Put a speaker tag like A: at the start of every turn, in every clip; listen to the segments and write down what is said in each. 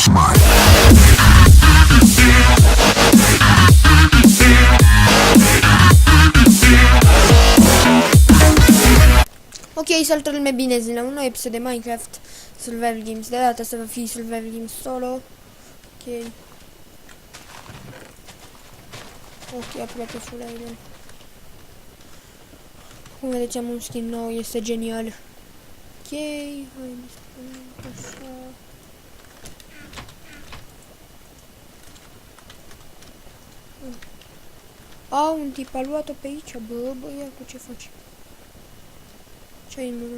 A: Smart.
B: Ok, salutare lume, bine zi la un nou episod de Minecraft Survival Games. De data să va fi Survival Games solo. Ok. Ok, aproape full iron. Cum vedeți, am un skin nou, este genial. Ok, hai să spunem așa. Un tip a luat-o pe aici, băiatul, ce faci? Ce ai în mână?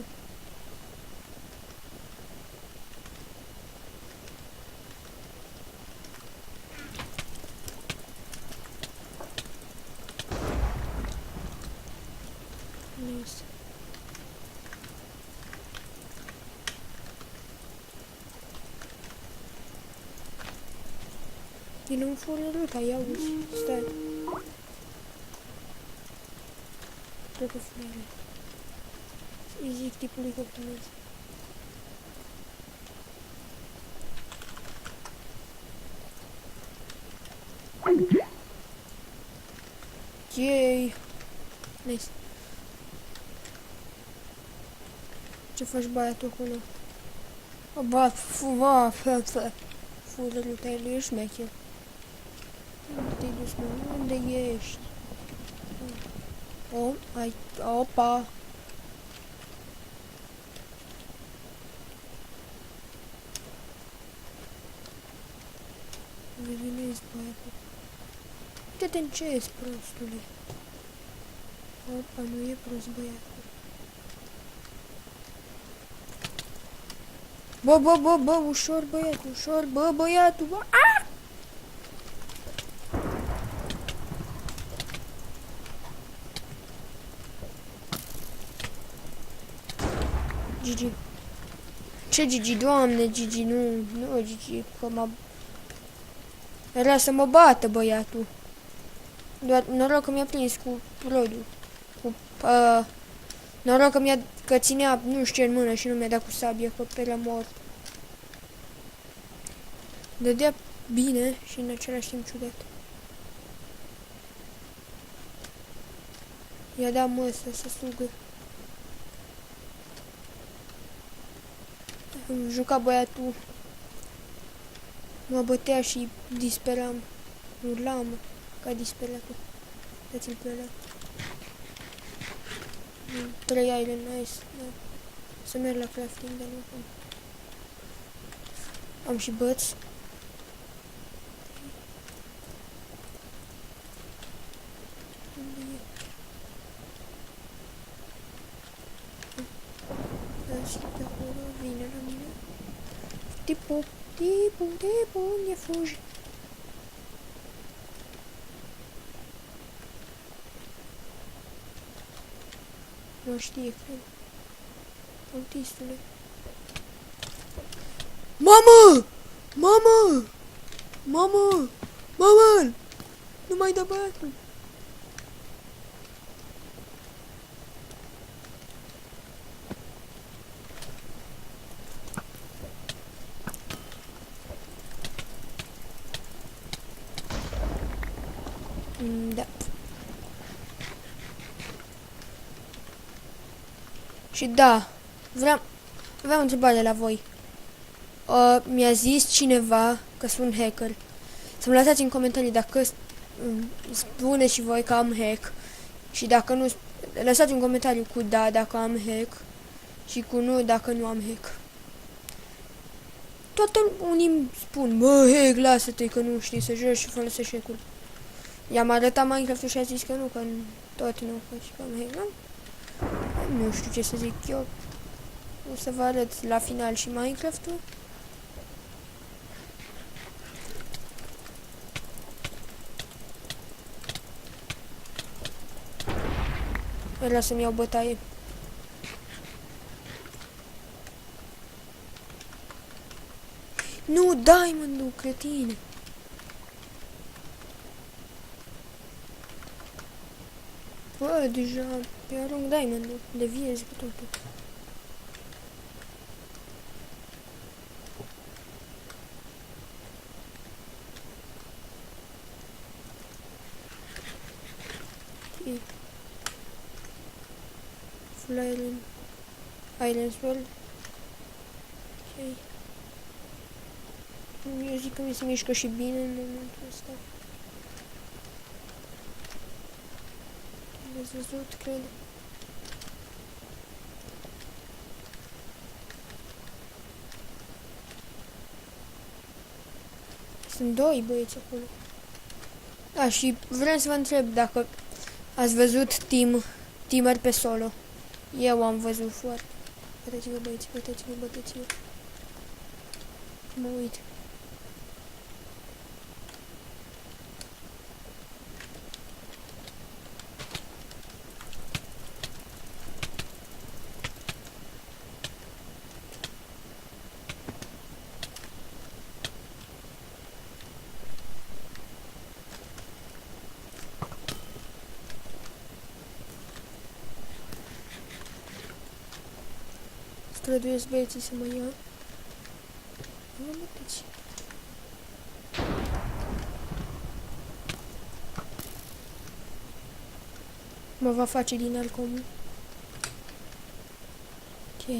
B: Nice. Vine un furăruc, ai auzi? Stai. Cred că furăruc. Îi zic tipului că filmez. Yay! Nice. Ce faci, băiatul, acolo? Furăruc, el e șmecher. Unde te-ai dus, mă? Unde ești? Opa! Revinezi, băiatul. Uite-te în chest, prostule. Opa, nu e prost, băiatul. Bă, ușor, băiatul, ușor, băiatul, bă, aaa! Gigi. Ce Gigi, doamne, Gigi, nu, Gigi, că mă... Era să mă bată, băiatul. Doar noroc că mi-a prins cu rodul. Noroc că că ținea nu știu ce în mână și nu mi-a dat cu sabie, că pe la mort. Dădea bine și în același timp ciudat. I-a dat măsă să sugă. Îmi juca băiatul. Mă bătea și disperam. Urlam ca disperatul. Dați-l pe ăla. 3 iron, nice. Da. Să merg la crafting, dar nu am. Am și băți. Unde e? Da, și pe acolo vine la mine. Tipul, unde fugi? Nu știe, cred. Autistule. Mamă! Nu mai dă băiatul. Da. Și da, vreau o întrebare la voi. Mi-a zis cineva că sunt hacker. Să-mi lăsați în comentarii dacă spuneți și voi că am hack. Și dacă nu, lăsați un comentariu cu da dacă am hack și cu nu dacă nu am hack. Toată unii îmi spun, bă, hack, lasă-te că nu știi să joci și folosești hack-ul. I-am arătat Minecraft-ul și a zis că nu, că tot nu faci că am hack, nu? Nu știu ce să zic eu. O să vă arăt la final și Minecraft-ul. Vreau să-mi iau bătaie. Nu, diamond-ul, cretine. Bă, deja mi-arunc diamond-ul, deviez cu totul. Full Iron. Iron Sword. Ok. Eu zic că mi se mișcă și bine în momentul ăsta. Ați văzut, cred. Sunt doi băieți acolo. Da, și vreau să vă întreb dacă ați văzut teamer pe solo. Eu am văzut foarte. Băteți-vă băieți, băteți-vă, băteți-vă. Mă uit. Străduiesc băieții să mă ia. Nu mă băteți. Mă va face din alcool. Ok.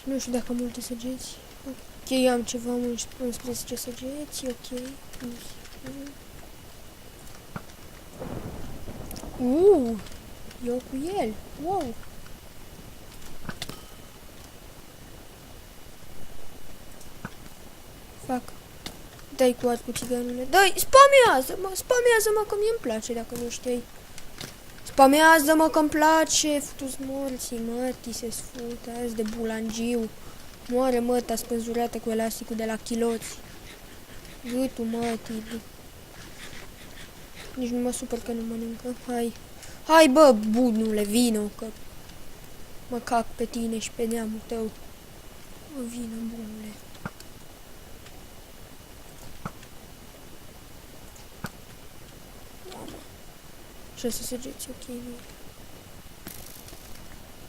B: Nu știu dacă am multe săgeți. Ok, am ceva, am 11 săgeți. Ok. Eu cu el. Wow. Fac. Dai cu arcul țiganule. Dai, spamează-mă că mie-mi place dacă nu știi. Spamează-mă că-mi place. Futu-ți morții, mătii se sfută. Azi de bulangiu. Moare măta spânzurată cu elasticul de la chiloți. Gâtul mătii. Nici nu mă supăr că nu mănâncă. Hai. Hai bă, bunule, vino că mă cac pe tine și pe neamul tău. Vino, bunule. Și să săgeți, ok.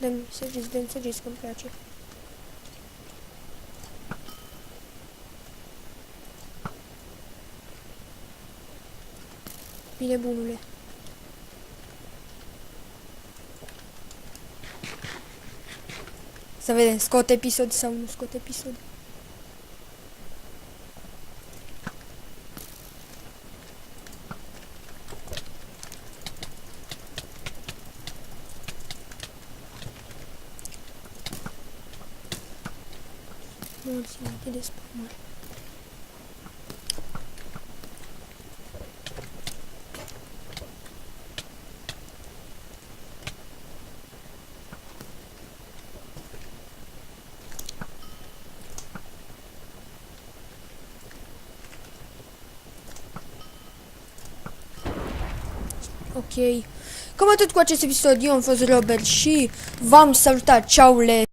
B: Dă-mi săgeți că-mi place. Bine, bunule. Să vedem, scot episod sau nu scot episod. Morți înainte de spamare. Ok. Cam atât cu acest episod. Eu am fost Robert și v-am salutat. Ceaule!